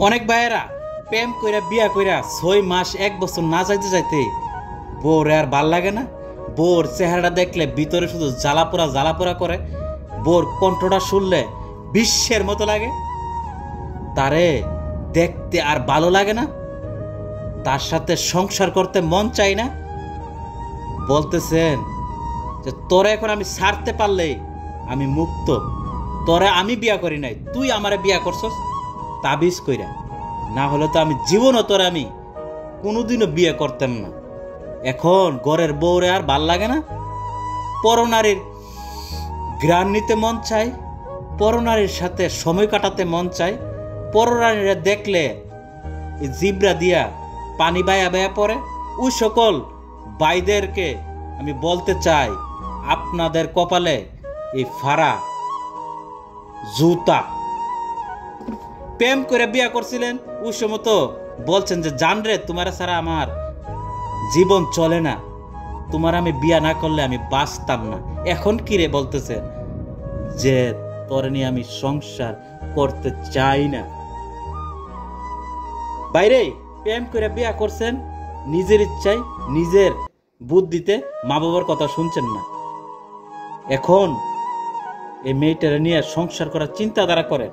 অনেক ভাইয়েরা প্রেম কইরা বিয়া কইরা 6 মাস 1 বছর না যাইতে যাইতে বউর আর ভাল লাগে না। বউর চেহারাটা দেখলে ভিতরে শুধু জ্বালাপোড়া করে। বউর কণ্ঠটা শুনলে বিশ্বের মতো লাগে। তারে দেখতে আর ভালো লাগে না, তার সাথে সংসার করতে মন চাই না। বলতেছেন যে তোরে এখন আমি ছাড়তে পারলেই আমি মুক্ত। তোরে আমি বিয়া করি নাই, তুই আমারে বিয়া করছস তাবিজ কইরা, না হলে তো আমি জীবনও তোরে আমি কোনোদিনও বিয়ে করতাম না। এখন ঘরের বউরে আর ভাল লাগে না, পরনারীর ঘ্রাণ নিতে মন চায়, পরনারীর সাথে সময় কাটাতে মন চায়। পরনারীরা দেখলে জিব্রা দিয়া পানি বায়া বায়া পড়ে। ওই সকল ভাইদেরকে আমি বলতে চাই, আপনাদের কপালে এই ফাড়া জুতা। প্রেম করে বিয়া করছিলেন ওই সময় তো বলছেন যে জানরে তোমার ছাড়া আমার জীবন চলে না, তোমার আমি বিয়া না করলে আমি বাঁচতাম না। এখন কি রে বলতেছেন যে তোরে নিয়ে আমি সংসার করতে চাই না। বাইরে প্রেম করে বিয়া করছেন নিজের ইচ্ছায়, নিজের বুদ্ধিতে, মা বাবার কথা শুনছেন না। এখন এই মেয়েটারে নিয়ে সংসার করার চিন্তাধারা করেন।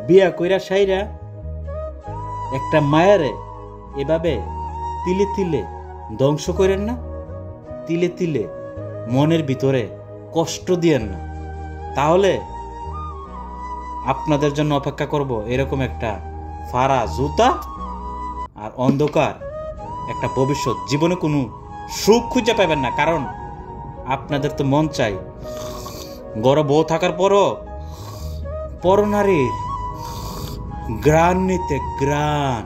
বিয়া কইরা সাইরা একটা মায়ারে এভাবে তিলে তিলে ধ্বংস করেন না, তিলে তিলে মনের ভিতরে কষ্ট দিয়েন না। তাহলে আপনাদের জন্য অপেক্ষা করব এরকম একটা ফাড়া জুতা আর অন্ধকার একটা ভবিষ্যৎ। জীবনে কোনো সুখ খুঁজে পাবেন না, কারণ আপনাদের তো মন চাই গড় বউ থাকার পরও পরনারীর ঘ্রাণ নিতে, ঘ্রাণ।